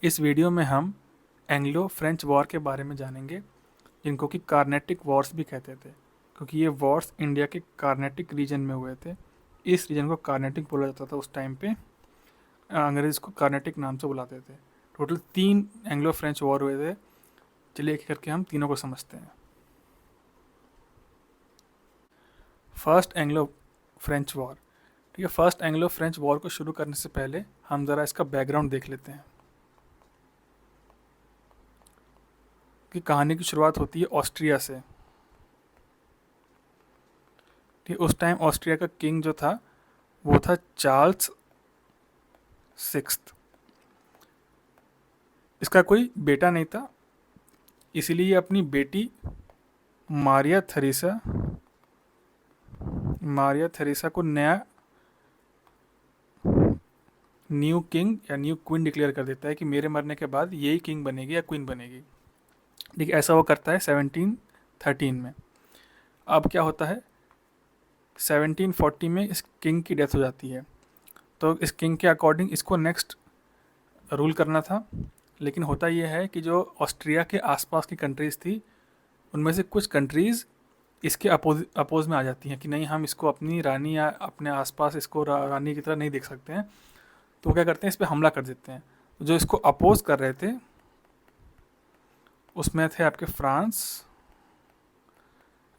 इस वीडियो में हम एंग्लो फ्रेंच वॉर के बारे में जानेंगे, जिनको कि कार्नेटिक वॉर्स भी कहते थे, क्योंकि ये वॉर्स इंडिया के कार्नेटिक रीजन में हुए थे। इस रीजन को कार्नेटिक बोला जाता था उस टाइम पे। अंग्रेज इसको कार्नेटिक नाम से बुलाते थे। टोटल 3 एंग्लो फ्रेंच वॉर हुए थे। चलिए एक करके हम तीनों को समझते हैं। First Anglo French war. ठीक है, फर्स्ट एंग्लो फ्रेंच वॉर को शुरू करने से पहले हम ज़रा इसका बैकग्राउंड देख लेते हैं कि कहानी की शुरुआत होती है ऑस्ट्रिया से। ठीक, उस टाइम ऑस्ट्रिया का किंग जो था वो था चार्ल्स सिक्स्थ। इसका कोई बेटा नहीं था, इसीलिए ये अपनी बेटी मारिया थेरेसा मारिया थेरेसा को नया न्यू किंग या न्यू क्वीन डिक्लेयर कर देता है कि मेरे मरने के बाद यही किंग बनेगी या क्वीन बनेगी। ठीक, ऐसा वो करता है 1713 में। अब क्या होता है, 1740 में इस किंग की डेथ हो जाती है। तो इस किंग के अकॉर्डिंग इसको नेक्स्ट रूल करना था। लेकिन होता यह है कि जो ऑस्ट्रिया के आसपास की कंट्रीज़ थी, उनमें से कुछ कंट्रीज़ इसके अपोज में आ जाती हैं कि नहीं, हम इसको अपनी रानी या अपने आसपास इसको रानी की तरह नहीं देख सकते हैं। तो वो क्या करते हैं, इस पर हमला कर देते हैं। तो जो इसको अपोज कर रहे थे उसमें थे आपके फ्रांस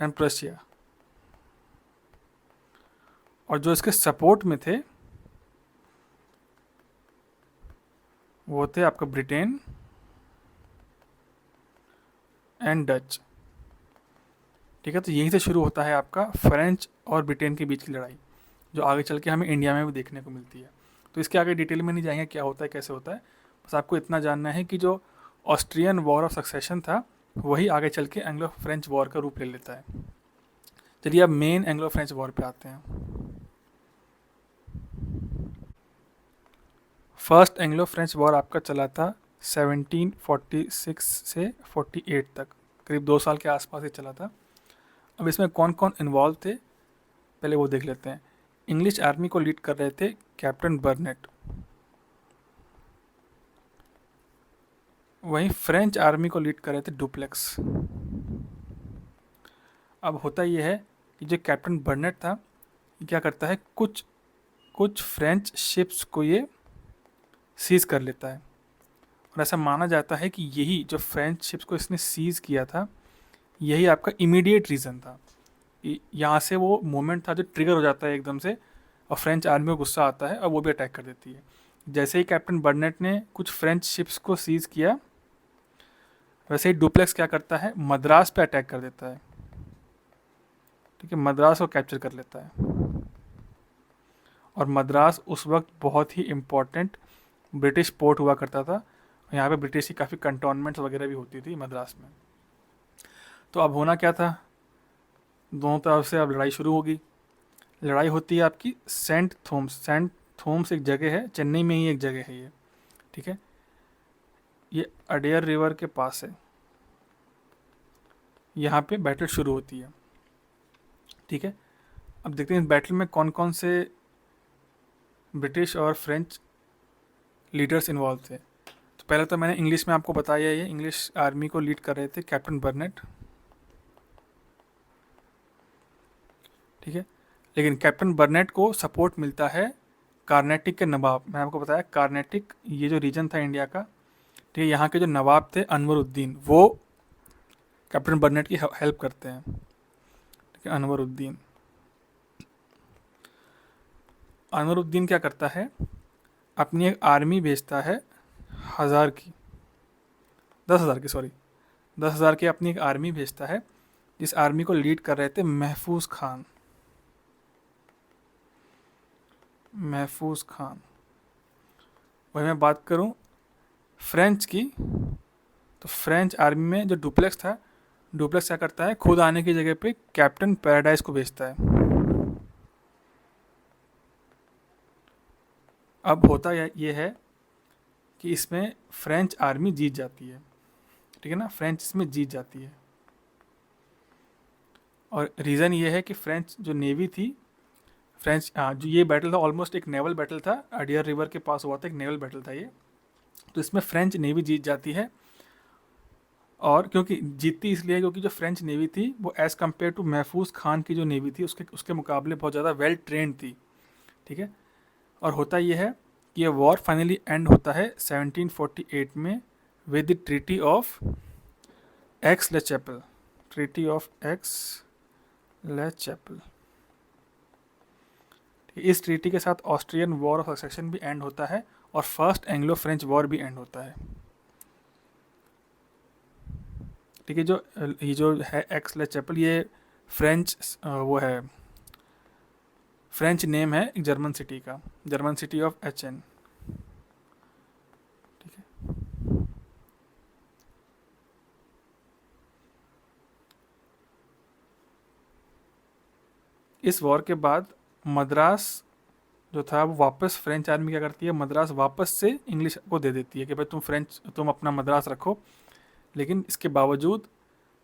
एंड प्रशिया, और जो इसके सपोर्ट में थे वो थे आपका ब्रिटेन एंड डच। ठीक है, तो यहीं से शुरू होता है आपका फ्रेंच और ब्रिटेन के बीच की लड़ाई, जो आगे चल के हमें इंडिया में भी देखने को मिलती है। तो इसके आगे डिटेल में नहीं जाएंगे क्या होता है कैसे होता है, बस आपको इतना जानना है कि जो ऑस्ट्रियन वॉर ऑफ सक्सेशन था वही आगे चल के एंग्लो फ्रेंच वॉर का रूप ले लेता है। चलिए अब मेन एंग्लो फ्रेंच वॉर पे आते हैं। फर्स्ट एंग्लो फ्रेंच वॉर आपका चला था 1746 से 48 तक, करीब 2 साल के आसपास ही चला था। अब इसमें कौन कौन इन्वॉल्व थे पहले वो देख लेते हैं। इंग्लिश आर्मी को लीड कर रहे थे कैप्टन बर्नेट। वहीं फ्रेंच आर्मी को लीड कर रहे थे डुप्लेक्स। अब होता यह है कि जो कैप्टन बर्नेट था ये क्या करता है, कुछ कुछ फ्रेंच शिप्स को ये सीज कर लेता है। और ऐसा माना जाता है कि यही जो फ्रेंच शिप्स को इसने सीज किया था यही आपका इमीडिएट रीज़न था। यहाँ से वो मोमेंट था जो ट्रिगर हो जाता है एकदम से, और फ्रेंच आर्मी को गुस्सा आता है और वो भी अटैक कर देती है। जैसे ही कैप्टन बर्नेट ने कुछ फ्रेंच शिप्स को सीज किया, वैसे ही डुप्लेक्स क्या करता है, मद्रास पे अटैक कर देता है। ठीक है, मद्रास को कैप्चर कर लेता है। और मद्रास उस वक्त बहुत ही इम्पोर्टेंट ब्रिटिश पोर्ट हुआ करता था। यहाँ पे ब्रिटिश की काफ़ी कंटोनमेंट्स वगैरह भी होती थी मद्रास में। तो अब होना क्या था, दोनों तरफ से अब लड़ाई शुरू होगी। लड़ाई होती है आपकी सेंट थॉमस एक जगह है, चेन्नई में ही एक जगह है ये। ठीक है, ये अडेयर रिवर के पास है, यहाँ पे बैटल शुरू होती है। ठीक है, अब देखते हैं इस बैटल में कौन कौन से ब्रिटिश और फ्रेंच लीडर्स इन्वॉल्व थे। तो पहले तो मैंने इंग्लिश में आपको बताया, ये इंग्लिश आर्मी को लीड कर रहे थे कैप्टन बर्नेट। ठीक है, लेकिन कैप्टन बर्नेट को सपोर्ट मिलता है कार्नेटिक के नवाब। मैंने आपको बताया कार्नेटिक ये जो रीजन था इंडिया का, ठीक है, यहाँ के जो नवाब थे अनवरुद्दीन, वो कैप्टन बर्नेट की हेल्प करते हैं। ठीक है, अनवरुद्दीन क्या करता है, अपनी एक आर्मी भेजता है 1000 की 10,000 की, सॉरी 10,000 की अपनी एक आर्मी भेजता है, जिस आर्मी को लीड कर रहे थे महफूज खान। वही मैं बात करूं फ्रेंच की, तो फ्रेंच आर्मी में जो डुप्लेक्स था, डुप्लेक्स क्या करता है, खुद आने की जगह पे कैप्टन पैराडाइज को भेजता है। अब होता ये है कि इसमें फ्रेंच आर्मी जीत जाती है। ठीक है ना, फ्रेंच इसमें जीत जाती है। और रीज़न ये है कि फ्रेंच जो नेवी थी, फ्रेंच, हाँ, जो ये बैटल था ऑलमोस्ट एक नेवल बैटल था, अडियर रिवर के पास हुआ था, एक नेवल बैटल था ये। तो इसमें फ्रेंच नेवी जीत जाती है, और क्योंकि जीतती इसलिए है क्योंकि जो फ्रेंच नेवी थी वो एज़ कम्पेयर टू महफूज खान की जो नेवी थी उसके उसके मुकाबले बहुत ज़्यादा वेल ट्रेंड थी। ठीक है, और होता ये है कि ये वॉर फाइनली एंड होता है 1748 में with the treaty of x ले चैपल। ट्रीटी ऑफ एक्स ले चैपल, इस ट्रीटी के साथ ऑस्ट्रियन वॉर ऑफ सक्सेशन भी एंड होता है और फर्स्ट एंग्लो फ्रेंच वॉर भी एंड होता है। ठीक है, जो है एक्स ले चैपल, ये फ्रेंच वो है, फ्रेंच नेम है एक जर्मन सिटी का, जर्मन सिटी ऑफ एचएन। ठीक है, इस वॉर के बाद मद्रास जो था वो वापस फ्रेंच आर्मी क्या करती है, मद्रास वापस से इंग्लिश को दे देती है कि भाई तुम अपना मद्रास रखो। लेकिन इसके बावजूद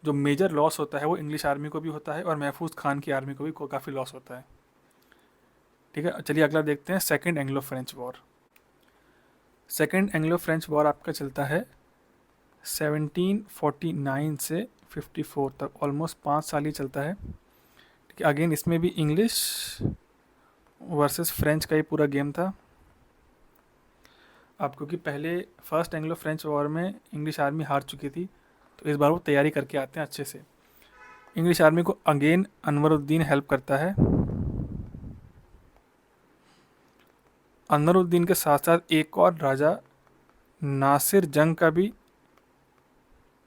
जो मेजर लॉस होता है वो इंग्लिश आर्मी को भी होता है और महफूज खान की आर्मी को भी काफ़ी लॉस होता है। ठीक है, चलिए अगला देखते हैं, second Anglo French war. Second Anglo French war आपका चलता है 1749 से 54 तक, ऑलमोस्ट 5 साल ही चलता है। ठीक है, अगेन इसमें भी इंग्लिश वर्सेस फ्रेंच का ही पूरा गेम था। अब क्योंकि पहले फर्स्ट एंग्लो फ्रेंच वॉर में इंग्लिश आर्मी हार चुकी थी, तो इस बार वो तैयारी करके आते हैं अच्छे से। इंग्लिश आर्मी को अगेन अनवरुद्दीन हेल्प करता है। अनवरुद्दीन के साथ साथ एक और राजा नासिर जंग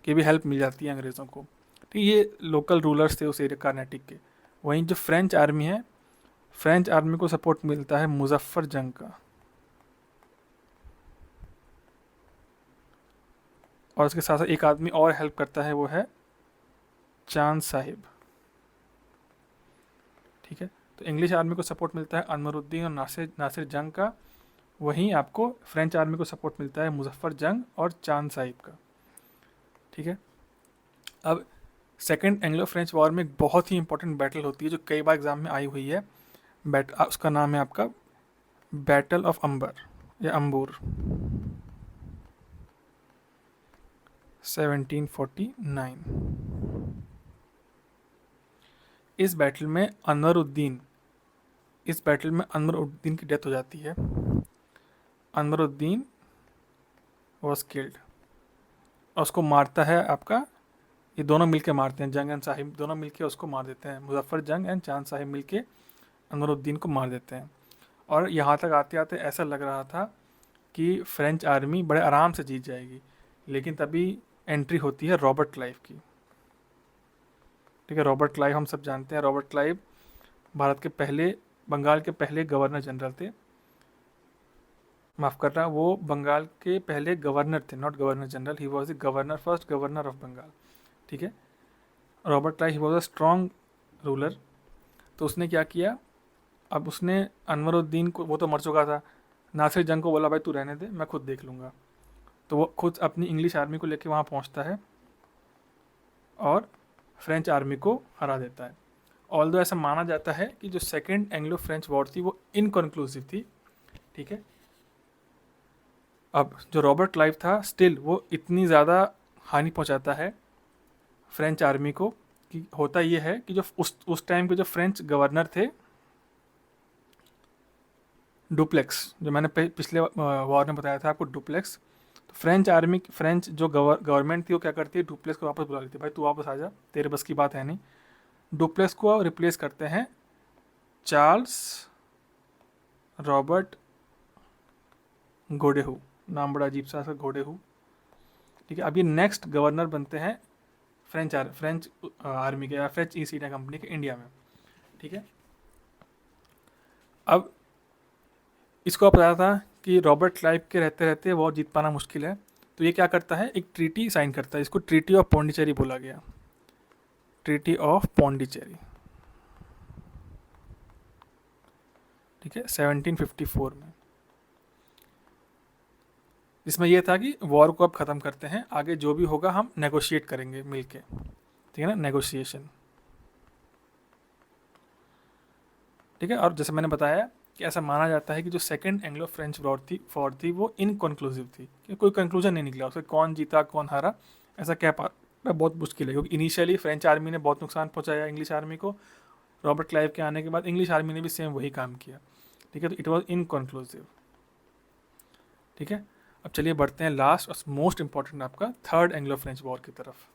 की भी हेल्प मिल जाती है अंग्रेज़ों को। ठीक, ये लोकल रूलर्स थे उस एरिया कर्नाटिक के। वहीं जो फ्रेंच आर्मी है, फ्रेंच आर्मी को सपोर्ट मिलता है मुजफ्फर जंग का, और उसके साथ साथ एक आदमी और हेल्प करता है, वो है चांद साहिब। ठीक है, तो इंग्लिश आर्मी को सपोर्ट मिलता है अनवरुद्दीन और नासिर जंग का, वहीं आपको फ्रेंच आर्मी को सपोर्ट मिलता है मुजफ्फर जंग और चांद साहिब का। ठीक है, अब सेकेंड एंग्लो फ्रेंच वॉर में एक बहुत ही इंपॉर्टेंट बैटल होती है जो कई बार एग्जाम में आई हुई है। उसका नाम है आपका बैटल ऑफ अंबर या अंबूर, 1749। इस बैटल में अनवरुद्दीन की डेथ हो जाती है। अनवरुद्दीन वॉज किल्ड, और उसको मारता है आपका, ये दोनों मिलके मारते हैं, जंग एंड साहिब दोनों मिलके उसको मार देते हैं। मुजफ्फर जंग एंड चांद साहिब मिलके अनवरुद्दीन को मार देते हैं। और यहाँ तक आते आते ऐसा लग रहा था कि फ्रेंच आर्मी बड़े आराम से जीत जाएगी, लेकिन तभी एंट्री होती है रॉबर्ट क्लाइव की। ठीक है, रॉबर्ट क्लाइव हम सब जानते हैं। रॉबर्ट क्लाइव भारत के पहले, बंगाल के पहले गवर्नर जनरल थे। माफ़ करना, वो बंगाल के पहले गवर्नर थे, not governor general. He was the governor, first governor of Bengal. ठीक है, Robert Clive he was a strong ruler. तो उसने क्या किया, अब उसने अनवरुद्दीन को, वो तो मर चुका था, नासिर जंग को बोला भाई तू रहने दे, मैं खुद देख लूँगा। तो वो खुद अपनी इंग्लिश आर्मी को लेके वहाँ पहुँचता है और फ्रेंच आर्मी को हरा देता है। ऑल्दो ऐसा माना जाता है कि जो सेकेंड एंग्लो फ्रेंच वॉर थी वो इनकन्क्लूसिव थी। ठीक है, अब जो रॉबर्ट क्लाइव था स्टिल वो इतनी ज़्यादा हानि पहुंचाता है फ्रेंच आर्मी को कि होता ये है कि जो उस टाइम के जो फ्रेंच गवर्नर थे डुप्लेक्स, जो मैंने पिछले वॉर में बताया था आपको डुप्लेक्स, तो फ्रेंच जो गवर्नमेंट थी वो क्या करती है, डुप्लेक्स को वापस बुला लेती है, भाई तू वापस आ जा, तेरे बस की बात है नहीं। डुप्लेक्स को रिप्लेस करते हैं चार्ल्स रॉबर्ट गोडेहू, नाम बड़ा अजीब सा गोडेहू। ठीक है, अब ये नेक्स्ट गवर्नर बनते हैं फ्रेंच आर्मी के या फ्रेंच ईस्ट इंडिया कंपनी के इंडिया में। ठीक है, अब इसको आप पता था कि रॉबर्ट क्लाइव के रहते रहते वॉर जीत पाना मुश्किल है, तो ये क्या करता है, एक ट्रीटी साइन करता है, इसको ट्रीटी ऑफ पौंडीचेरी बोला गया, ट्रीटी ऑफ पौंडीचेरी। ठीक है, 1754 में, जिसमें यह था कि वॉर को अब ख़त्म करते हैं, आगे जो भी होगा हम नेगोशिएट करेंगे मिलके। ठीक है ना, नेगोशिएशन। ठीक है, और जैसे मैंने बताया कि ऐसा माना जाता है कि जो सेकंड एंग्लो फ्रेंच वॉर थी वो इनकन्क्लूसिव थी, कि कोई कंक्लूजन नहीं निकला उसका, कौन जीता कौन हारा ऐसा कह पाना बहुत मुश्किल है, क्योंकि इनिशियली फ्रेंच आर्मी ने बहुत नुकसान पहुंचाया इंग्लिश आर्मी को, रॉबर्ट क्लाइव के आने के बाद इंग्लिश आर्मी ने भी सेम वही काम किया। ठीक है, तो इट वॉज इनकन्क्लूसिव। ठीक है, अब चलिए बढ़ते हैं लास्ट और मोस्ट इंपॉर्टेंट आपका थर्ड एंग्लो फ्रेंच वॉर की तरफ।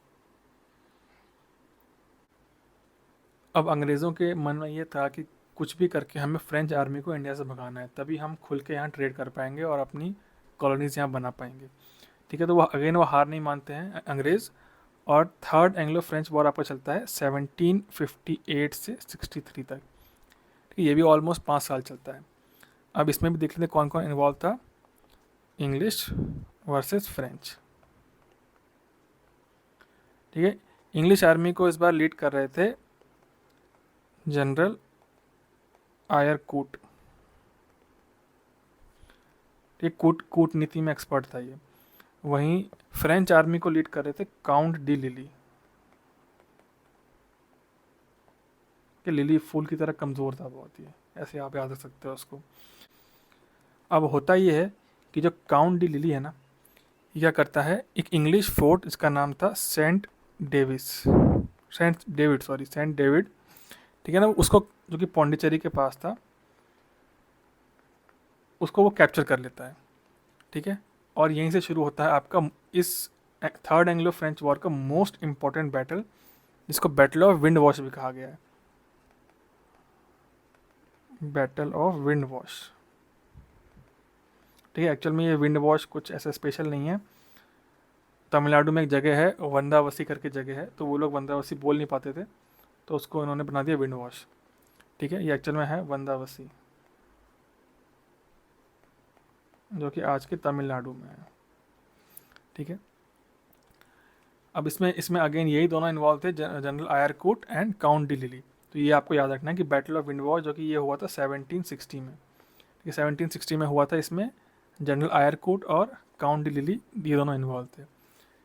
अब अंग्रेज़ों के मन में ये था कि कुछ भी करके हमें फ्रेंच आर्मी को इंडिया से भगाना है, तभी हम खुल के यहाँ ट्रेड कर पाएंगे और अपनी कॉलोनीज यहाँ बना पाएंगे। ठीक है, तो वो अगेन वो हार नहीं मानते हैं अंग्रेज़, और थर्ड एंग्लो फ्रेंच वॉर आपका चलता है 1758 से 63 तक। ठीक है, ये भी ऑलमोस्ट 5 साल चलता है। अब इसमें भी देख लेते हैं कौन कौन इन्वॉल्व था। English versus French. ठीक है, इंग्लिश आर्मी को इस बार लीड कर रहे थे जनरल आयर कूट। ये कूटनीति में एक्सपर्ट था ये। वहीं फ्रेंच आर्मी को लीड कर रहे थे काउंट डी लिली, कि लिली फूल की तरह कमज़ोर था बहुत ही, ऐसे आप याद रख सकते हो उसको। अब होता ये है कि जो काउंट डी लिली है ना, ये क्या करता है, एक इंग्लिश फोर्ट जिसका नाम था सेंट डेविड। ठीक है ना, उसको, जो कि पौंडीचेरी के पास था, उसको वो कैप्चर कर लेता है। ठीक है, और यहीं से शुरू होता है आपका इस थर्ड एंग्लो फ्रेंच वॉर का मोस्ट इंपॉर्टेंट बैटल, जिसको बैटल ऑफ विंड वॉश भी कहा गया है। Battle of wind wash. ठीक है, एक्चुअल में ये विंड वॉश कुछ ऐसा स्पेशल नहीं है। तमिलनाडु में एक जगह है वंदावसी करके जगह है, तो वो लोग वंदावसी बोल नहीं पाते थे, तो उसको उन्होंने बना दिया विंड वॉश। ठीक है, ये एक्चुअल में है वंदावसी, जो कि आज के तमिलनाडु में है। ठीक है, अब इसमें इसमें अगेन यही दोनों इन्वॉल्व थे, general Eyre Coote and count D lily. तो ये आपको याद रखना है कि बैटल ऑफ विंड वॉश जो कि ये हुआ था 1760 में। ठीक है, 1760 में हुआ था। इसमें जनरल आयरकूट और काउंट डी लिली ये दोनों इन्वॉल्व थे।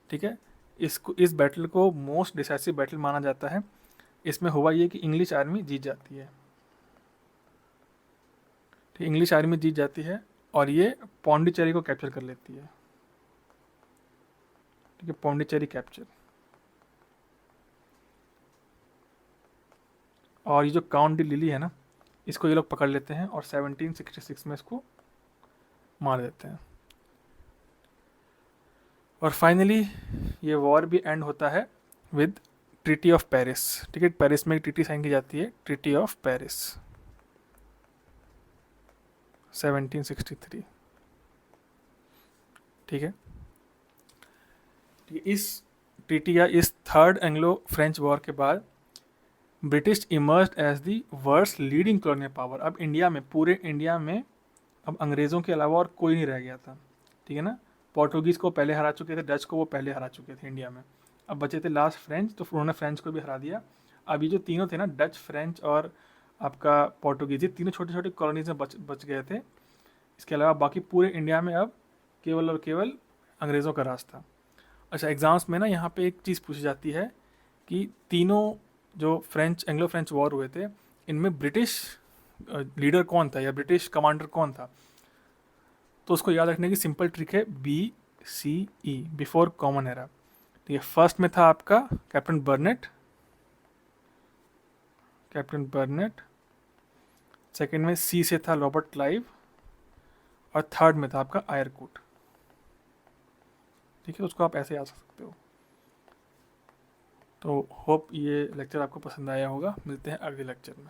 ठीक है, इस बैटल को मोस्ट डिसाइसिव बैटल माना जाता है। इसमें हुआ ये कि इंग्लिश आर्मी जीत जाती है। ठीक, इंग्लिश आर्मी जीत जाती है और ये पौंडीचेरी को कैप्चर कर लेती है। ठीक है, पौंडीचेरी कैप्चर। और ये जो काउंट डी लिली है ना, इसको ये लोग पकड़ लेते हैं और 1766 में इसको मार देते हैं। और फाइनली ये वॉर भी एंड होता है विद ट्रीटी ऑफ पेरिस। ठीक है, पेरिस में एक ट्रीटी साइन की जाती है, ट्रीटी ऑफ पेरिस 1763। ठीक है, इस ट्रीटी या इस थर्ड एंग्लो फ्रेंच वॉर के बाद British emerged as the world's leading colonial power. अब इंडिया में, पूरे इंडिया में अब अंग्रेज़ों के अलावा और कोई नहीं रह गया था। ठीक है ना, पोर्टुगीज़ को पहले हरा चुके थे, डच को वो पहले हरा चुके थे इंडिया में। अब बचे थे लास्ट फ्रेंच, तो उन्होंने फ्रेंच को भी हरा दिया। अब ये जो तीनों थे ना, डच, फ्रेंच और आपका पोर्टुगीज़, ये तीनों छोटे छोटे कॉलोनीज में बच गए थे। इसके अलावा बाकी पूरे इंडिया में अब केवल और केवल अंग्रेज़ों का राज था। अच्छा, एग्ज़ाम्स में ना यहाँ पे एक चीज़ पूछी जाती है कि तीनों जो एंग्लो फ्रेंच वॉर हुए थे, इनमें ब्रिटिश लीडर कौन था या ब्रिटिश कमांडर कौन था। तो उसको याद रखने की सिंपल ट्रिक है, BCE, बिफोर कॉमन एरा। तो ये फर्स्ट में था आपका कैप्टन बर्नेट, सेकंड में C से था रॉबर्ट क्लाइव, और थर्ड में था आपका आयरकूट। ठीक है, उसको आप ऐसे याद रख सकते हो। तो होप ये लेक्चर आपको पसंद आया होगा। मिलते हैं अगले लेक्चर में।